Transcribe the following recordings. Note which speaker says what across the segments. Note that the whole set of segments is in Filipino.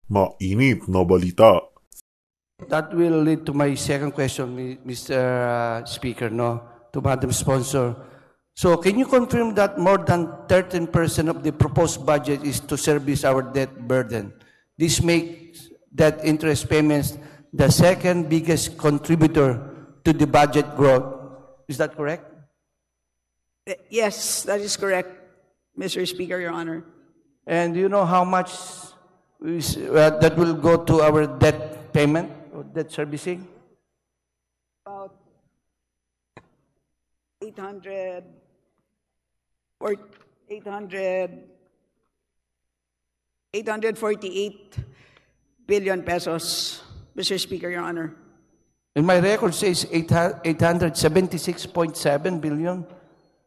Speaker 1: Mainit na balita.
Speaker 2: That will lead to my second question, Mr. Speaker, to Madam Sponsor. So can you confirm that more than 13% of the proposed budget is to service our debt burden? This makes debt interest payments the second biggest contributor to the budget growth. Is that correct?
Speaker 3: Yes, that is correct, Mr. Speaker, Your Honor.
Speaker 2: And do you know how much that will go to our debt payment or debt servicing?
Speaker 3: About 848 billion pesos, Mr. Speaker, Your Honor.
Speaker 2: And my record says 876.7 billion.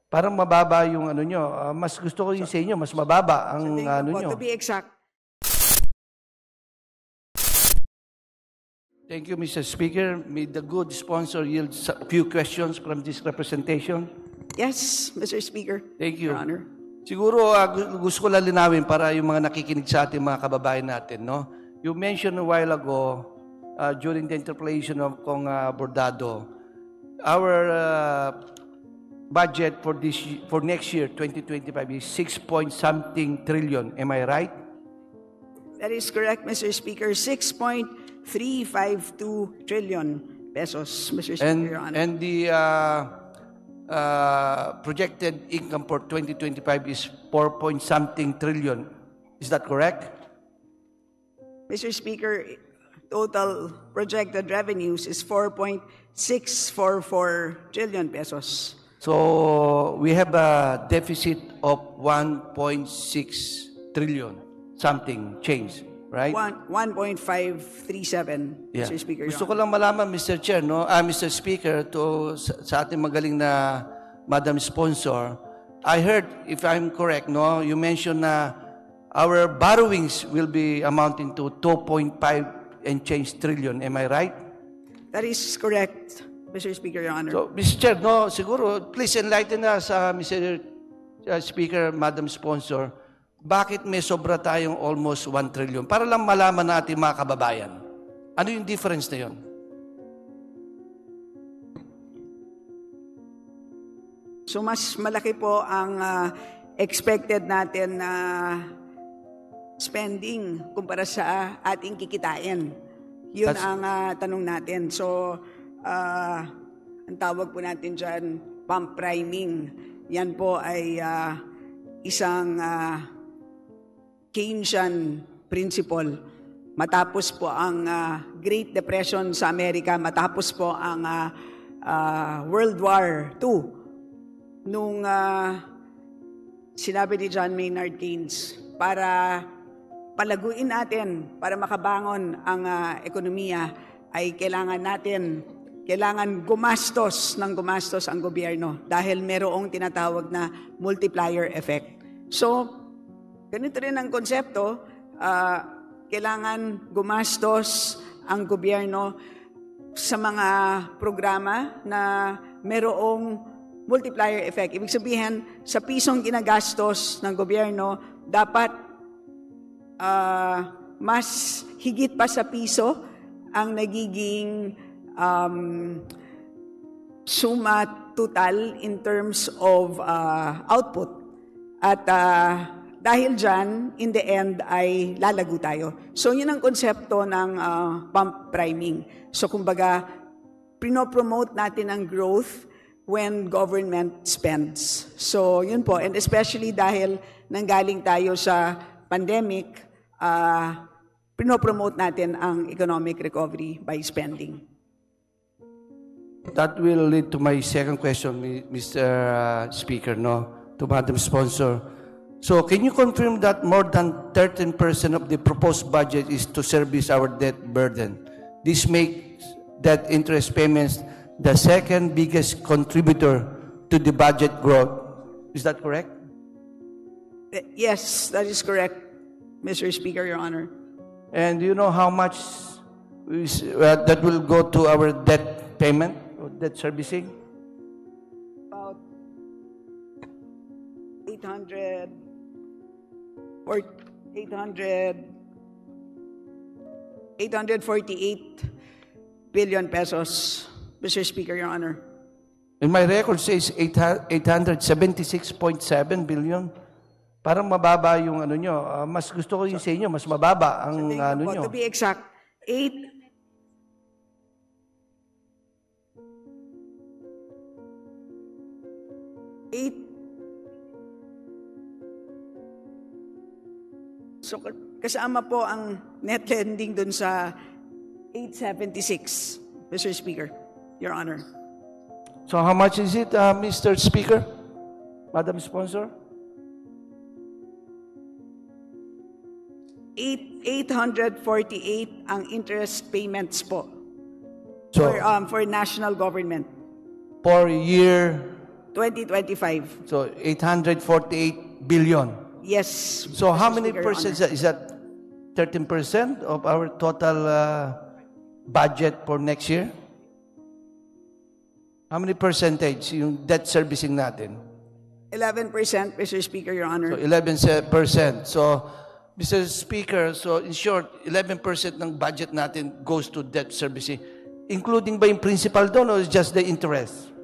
Speaker 2: Parang mababa yung ano nyo. Mas gusto ko yung sa inyo, mas mababa ang ano nyo.
Speaker 3: To be exact.
Speaker 2: Thank you, Mr. Speaker. May the good sponsor yield a few questions from this representation.
Speaker 3: Yes, Mr. Speaker.
Speaker 2: Thank you.
Speaker 3: Your Honor.
Speaker 2: Siguro gusto ko lang linawin para yung mga nakikinig sa ating mga kababayan natin. No? You mentioned a while ago during the interpellation of Kong Bordado, our budget for next year, 2025, is 6-point-something trillion. Am I right?
Speaker 3: That is correct, Mr. Speaker. 6.352 trillion pesos, Mr. Speaker, Your Honor.
Speaker 2: And the projected income for 2025 is 4-point-something trillion. Is that correct?
Speaker 3: Mr. Speaker, total projected revenues is 4.644 trillion pesos.
Speaker 2: So we have a deficit of 1.6 trillion, something change, right?
Speaker 3: 1.537,
Speaker 2: Yeah.
Speaker 3: Mr. Speaker.
Speaker 2: Gusto ko lang malaman, Mr. Chair, Mr. Speaker, sa ating magaling na Madam Sponsor, I heard, if I'm correct, you mentioned na our borrowings will be amounting to 2.5 and change trillion. Am I right?
Speaker 3: That is correct, Mr. Speaker, Your Honor.
Speaker 2: So, Mr. Chair, siguro, please enlighten us, Mr. Speaker, Madam Sponsor, bakit may sobra tayong almost 1 trillion? Para lang malaman natin mga kababayan. Ano yung difference na yun?
Speaker 3: So, mas malaki po ang expected natin na spending kumpara sa ating kikitain. Yun ang tanong natin. So, ang tawag po natin dyan, pump priming. Yan po ay isang Keynesian principle. Matapos po ang Great Depression sa Amerika, matapos po ang World War II, nung sinabi ni John Maynard Keynes, para palaguin natin, para makabangon ang ekonomiya, ay kailangan gumastos ang gobyerno dahil merong tinatawag na multiplier effect. So, ganito rin ang konsepto, kailangan gumastos ang gobyerno sa mga programa na merong multiplier effect. Ibig sabihin, sa pisong ginagastos ng gobyerno, dapat mas higit pa sa piso ang nagiging suma total in terms of output. At dahil dyan, in the end, ay lalago tayo. So, yun ang konsepto ng pump priming. So, kumbaga, pinopromote natin ang growth when government spends. So, yun po. And especially dahil nanggaling tayo sa pandemic, pinopromote natin ang economic recovery by spending.
Speaker 2: That will lead to my second question, Mr. Speaker, to Madam Sponsor. So, can you confirm that more than 13% of the proposed budget is to service our debt burden? This makes debt interest payments the second biggest contributor to the budget growth. Is that correct?
Speaker 3: Yes, that is correct, Mr. Speaker, Your Honor.
Speaker 2: And do you know how much that will go to our debt payment or debt servicing?
Speaker 3: About 800 848 billion pesos, Mr. Speaker, Your Honor.
Speaker 2: And my record says 876.7 billion. Parang mababa yung ano nyo. Mas gusto ko yung sa inyo, mas mababa ang ano nyo.
Speaker 3: To be exact, 8 So kasama po ang net lending dun sa 876, Mr. Speaker, Your Honor.
Speaker 2: So how much is it, Mr. Speaker? Madam Sponsor?
Speaker 3: 848 ang interest payments po
Speaker 2: So,
Speaker 3: for national government,
Speaker 2: for year,
Speaker 3: 2025.
Speaker 2: so 848 billion.
Speaker 3: Yes.
Speaker 2: So how
Speaker 3: Mr.
Speaker 2: many
Speaker 3: Speaker, Your
Speaker 2: percent
Speaker 3: Honor.
Speaker 2: is that? 13% of our total budget for next year? How many percentage yung debt servicing natin?
Speaker 3: 11%, Mr. Speaker, Your Honor.
Speaker 2: So 11%. So, Mr. Speaker, so in short, 11% ng budget natin goes to debt servicing. Including ba yung principal doon or just the interest?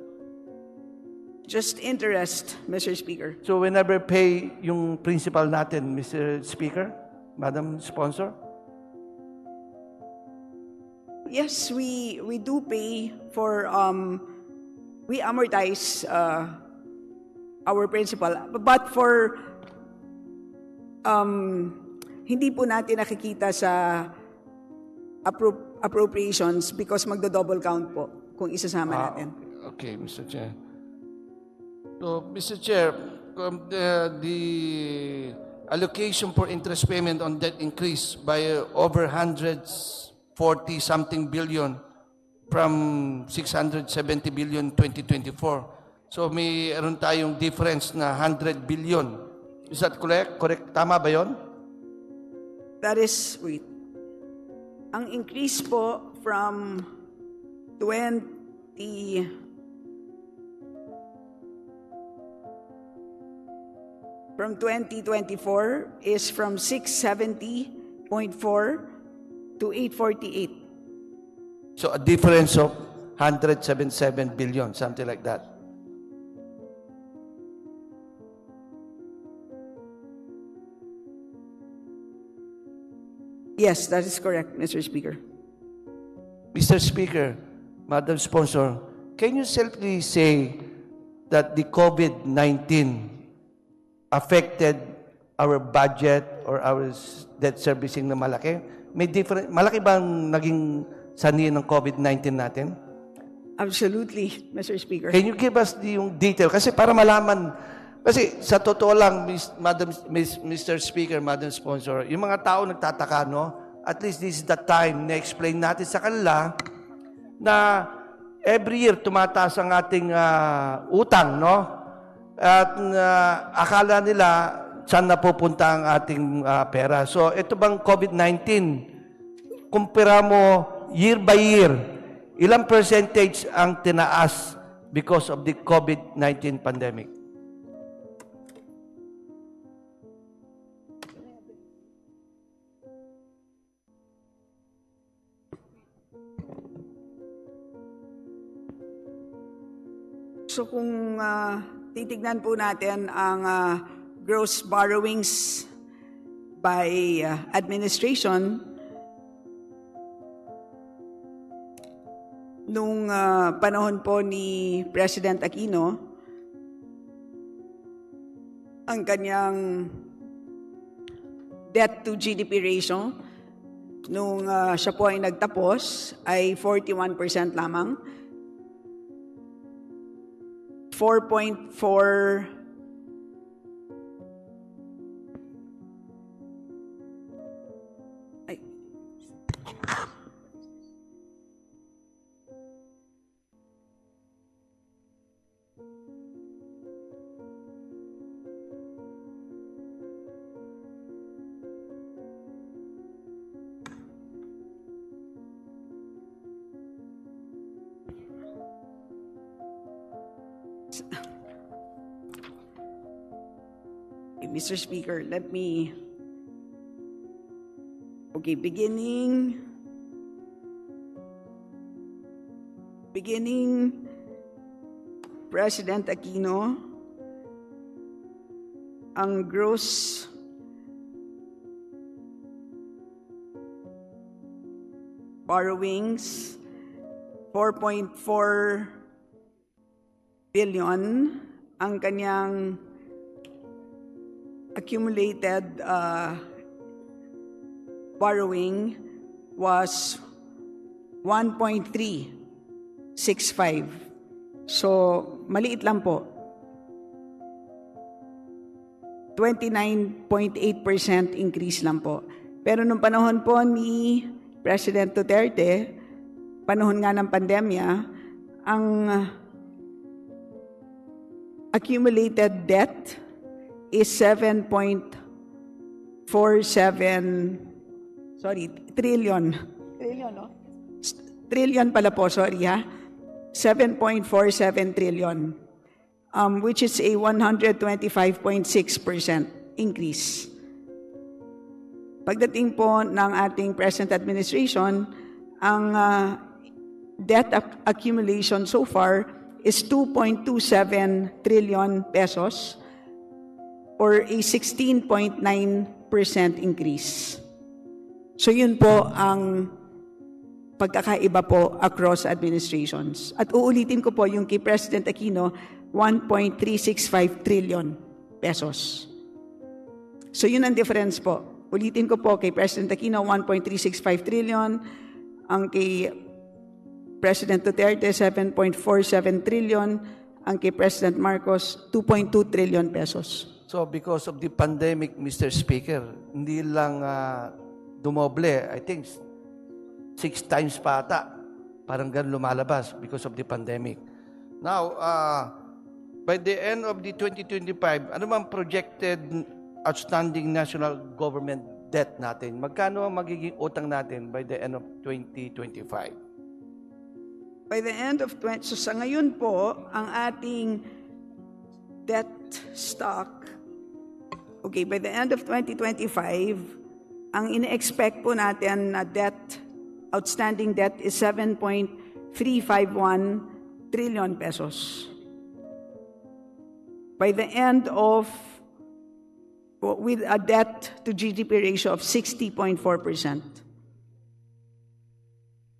Speaker 3: Just interest, Mr. Speaker.
Speaker 2: So whenever pay yung principal natin, Mr. Speaker, Madam Sponsor?
Speaker 3: Yes, we do pay for, we amortize our principal. But for, hindi po natin nakikita sa appropriations because magdo-double count po kung isasama natin.
Speaker 2: Okay, Mr. Chair. So, Mr. Chair, the allocation for interest payment on debt increased by over 140-something billion from 670 billion 2024. So, mayroon tayong difference na 100 billion. Is that correct? Correct? Tama ba yun?
Speaker 3: That is, wait. Ang increase po from 2024 is from 670.4 to 848.
Speaker 2: So, a difference of 177 billion, something like that.
Speaker 3: Yes, that is correct, Mr. Speaker.
Speaker 2: Mr. Speaker, Madam Sponsor, can you simply say that the COVID-19 affected our budget or our debt servicing na malaki? May different, malaki bang naging sanhi ng COVID-19 natin?
Speaker 3: Absolutely, Mr. Speaker.
Speaker 2: Can you give us yung detail? Kasi para malaman, kasi sa totoo lang, Mr. Speaker, Madam Sponsor, yung mga tao nagtataka, no? At least this is the time na explain natin sa kanila na every year tumataas ang ating utang, no? At akala nila saan napupunta ang ating pera. So ito bang COVID-19, kumpara mo year by year, ilang percentage ang tinaas because of the COVID-19 pandemic?
Speaker 3: So kung titignan po natin ang gross borrowings by administration, nung panahon po ni President Aquino, ang kanyang debt to GDP ratio nung siya po ay nagtapos ay 41% lamang. 4.4 ay Mr. Speaker, let me... Okay, beginning beginning President Aquino, ang gross borrowings, 4.4 billion. Ang kanyang accumulated borrowing was 1.365. So, maliit lang po. 29.8% increase lang po. Pero nung panahon po ni President Duterte, panahon nga ng pandemya, ang accumulated debt is 7.47 trillion. Trillion, no? Trillion pala po, sorry ha. 7.47 trillion, which is a 125.6% increase. Pagdating po ng ating present administration, ang debt accumulation so far is 2.27 trillion pesos or a 16.9% increase. So yun po ang pagkakaiba po across administrations. At uulitin ko po yung kay President Aquino, 1.365 trillion pesos. So yun ang difference po. Ulitin ko po, kay President Aquino, 1.365 trillion. Ang kay President Duterte, 7.47 trillion. Ang kay President Marcos, 2.2 trillion pesos.
Speaker 2: So because of the pandemic, Mr. Speaker, hindi lang dumoble, I think 6 times pa ata. Parang ganun lumalabas because of the pandemic. Now, by the end of the 2025, ano bang projected outstanding national government debt natin? Magkano ang magiging utang natin by the end of 2025?
Speaker 3: By the end of so sa ngayon po, ang ating debt stock, okay, by the end of 2025, ang ine-expect po natin na debt, outstanding debt is 7.351 trillion pesos. By the end of, with a debt to GDP ratio of 60.4%.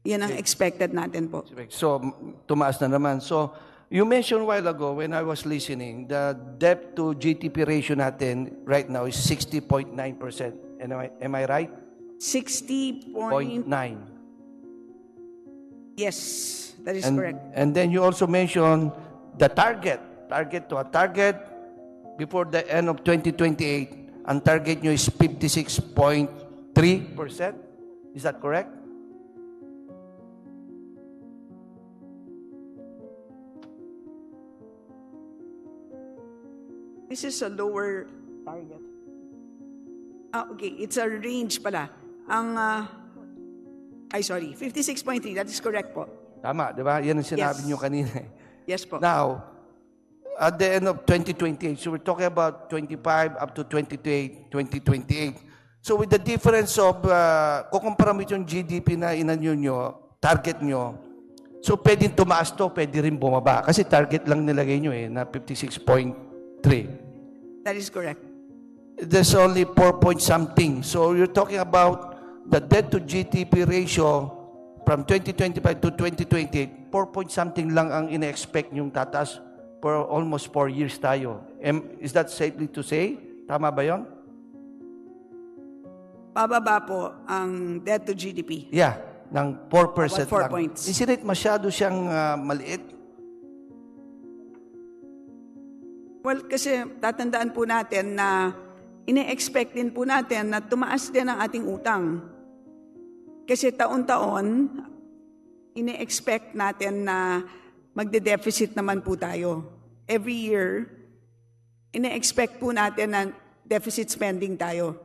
Speaker 3: Yan ang expected natin po.
Speaker 2: So, tumaas na naman. So, you mentioned a while ago when I was listening, the debt to GDP ratio natin right now is 60.9%. Am I right?
Speaker 3: 60.9. Yes, that is correct.
Speaker 2: And then you also mentioned the target before the end of 2028. Ang target nyo is 56.3%. Is that correct?
Speaker 3: This is a lower target. Okay, it's a range pala. Ang, 56.3, that is correct po.
Speaker 2: Tama, di ba? Yan ang sinabi
Speaker 3: Yes.
Speaker 2: nyo kanina.
Speaker 3: Yes po.
Speaker 2: Now, at the end of 2028, so we're talking about 25 up to 2028. So with the difference of, kukumpara mo yung GDP na inanyo nyo, target nyo, so pwedeng tumaas to, pwede rin bumaba. Kasi target lang nilagay nyo na 56.3.
Speaker 3: That is correct.
Speaker 2: There's only 4 point something. So you're talking about the debt to GDP ratio from 2025 to 2028, 4 point something lang ang ina-expect yung tataas for almost 4 years tayo. Is that safely to say? Tama ba yon?
Speaker 3: Pababa po ang debt to GDP.
Speaker 2: Yeah, ng 4%
Speaker 3: About 4
Speaker 2: lang.
Speaker 3: points.
Speaker 2: Isn't it masyado siyang maliit?
Speaker 3: Well, kasi tatandaan po natin na ine-expect din po natin na tumaas din ang ating utang. Kasi taon-taon, ine-expect natin na magde-deficit naman po tayo. Every year, ine-expect po natin na deficit spending tayo.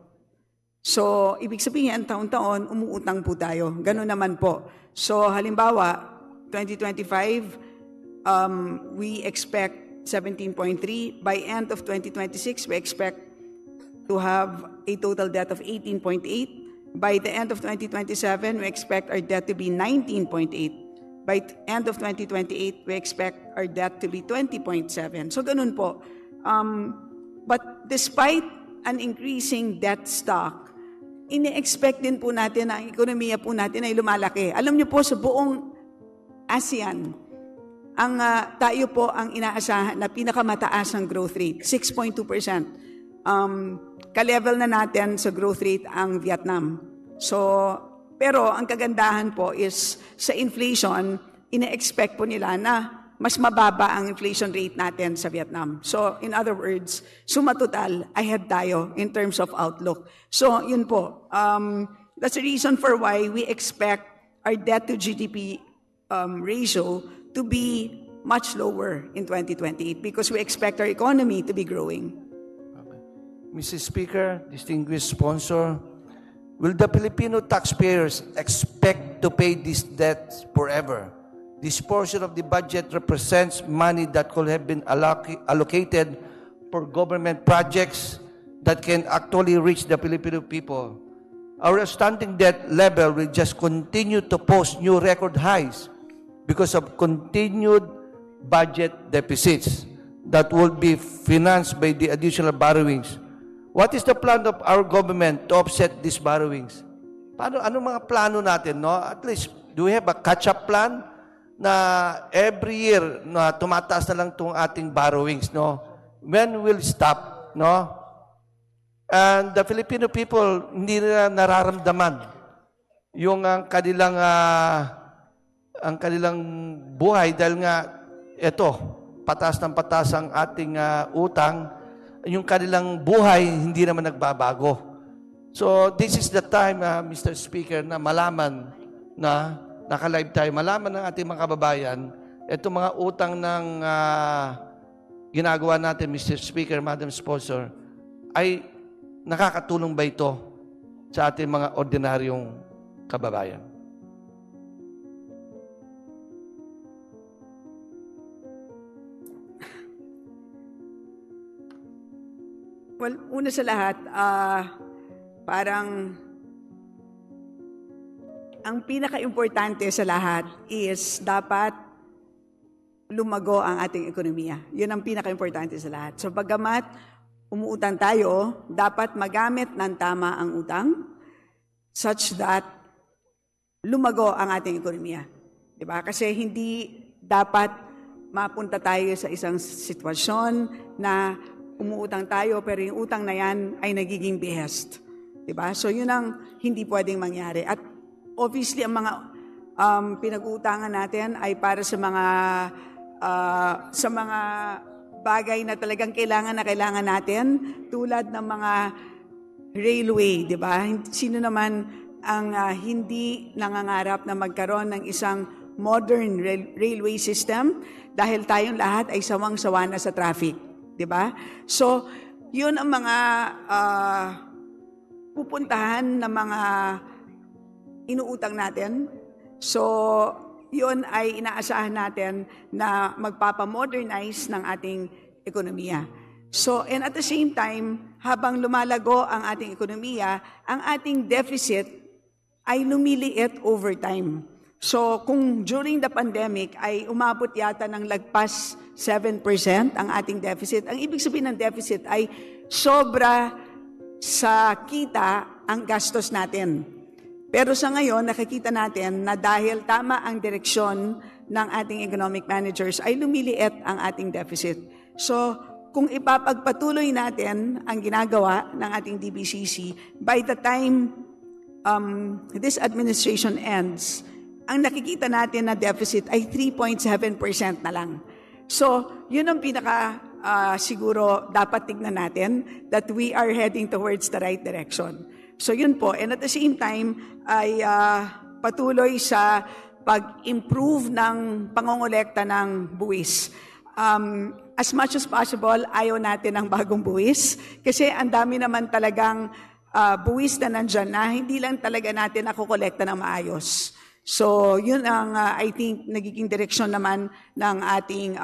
Speaker 3: So, ibig sabihin, taon-taon, umuutang po tayo. Ganun naman po. So, halimbawa, 2025, we expect 17.3. By end of 2026, we expect to have a total debt of 18.8. By the end of 2027, we expect our debt to be 19.8. by end of 2028, we expect our debt to be 20.7. So ganun po. But despite an increasing debt stock, ini-expect din po natin na ang ekonomiya po natin ay lumalaki. Alam niyo po, sa buong ASEAN, tayo po ang inaasahan na pinakamataas ang growth rate, 6.2%. Ka-level na natin sa growth rate ang Vietnam. Pero ang kagandahan po is sa inflation, ina-expect po nila na mas mababa ang inflation rate natin sa Vietnam. So in other words, suma total, ahead tayo in terms of outlook. So yun po, that's the reason for why we expect our debt to GDP ratio to be much lower in 2028 because we expect our economy to be growing.
Speaker 2: Mr. Speaker, distinguished sponsor, will the Filipino taxpayers expect to pay this debt forever? This portion of the budget represents money that could have been allocated for government projects that can actually reach the Filipino people. Our outstanding debt level will just continue to post new record highs because of continued budget deficits that will be financed by the additional borrowings. What is the plan of our government to offset these borrowings? Anong mga plano natin, no? At least, do we have a catch-up plan na every year na tumataas na lang itong ating borrowings, no? When will stop, no? And the Filipino people hindi na nararamdaman yung ang kanilang buhay dahil nga ito, patas ng patas ang ating utang, yung kanilang buhay hindi naman nagbabago. So this is the time, Mr. Speaker, na malaman na naka-live tayo, malaman ng ating mga kababayan, itong mga utang ng ginagawa natin, Mr. Speaker, Madam Sponsor, ay nakakatulong ba ito sa ating mga ordinaryong kababayan?
Speaker 3: Well, una sa lahat, parang ang pinaka-importante sa lahat is dapat lumago ang ating ekonomiya. Yun ang pinaka-importante sa lahat. So, bagamat umuutang tayo, dapat magamit ng tama ang utang such that lumago ang ating ekonomiya. Diba? Kasi hindi dapat mapunta tayo sa isang sitwasyon na umuutang tayo pero yung utang na yan ay nagiging behest. Diba? So, yun ang hindi pwedeng mangyari. At obviously, ang mga pinag-uutangan natin ay para sa mga bagay na talagang kailangan natin, tulad ng mga railway, di ba? Sino naman ang hindi nangangarap na magkaroon ng isang modern railway system dahil tayong lahat ay sawang-sawa na sa traffic, di ba? So, yun ang mga pupuntahan ng mga inuutang natin. So, yun ay inaasahan natin na magpapamodernize ng ating ekonomiya. So, and at the same time, habang lumalago ang ating ekonomiya, ang ating deficit ay lumiliit over time. So, kung during the pandemic ay umabot yata ng lagpas 7% ang ating deficit, ang ibig sabihin ng deficit ay sobra sa kita ang gastos natin. Pero sa ngayon, nakikita natin na dahil tama ang direksyon ng ating economic managers, ay lumiliit ang ating deficit. So, kung ipapagpatuloy natin ang ginagawa ng ating DBCC, by the time this administration ends, ang nakikita natin na deficit ay 3.7% na lang. So, yun ang siguro dapat tignan natin that we are heading towards the right direction. So yun po. And at the same time, ay patuloy sa pag-improve ng pangongolekta ng buwis. As much as possible, ayaw natin ng bagong buwis. Kasi ang dami naman talagang buwis na nandyan na hindi lang talaga natin nakukolekta ng maayos. So yun ang, I think, nagiging direksyon naman ng ating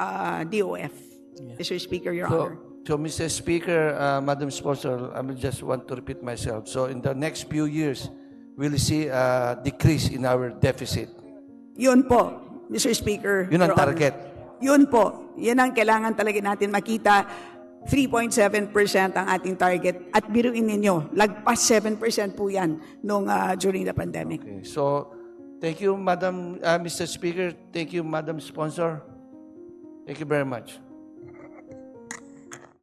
Speaker 3: DOF. Yeah. Mr. Speaker, Your Honor.
Speaker 2: So, Mr. Speaker, Madam Sponsor, I just want to repeat myself. So, in the next few years, we'll see a decrease in our deficit.
Speaker 3: Yun po. Mr. Speaker.
Speaker 2: Yun ang
Speaker 3: Your Honor.
Speaker 2: target.
Speaker 3: Yun po. Yan ang kailangan talaga natin makita. 3.7% ang ating target. At biruin ninyo, lagpas 7% po yan during the pandemic.
Speaker 2: Okay. So, thank you, Madam, Mr. Speaker. Thank you, Madam Sponsor. Thank you very much.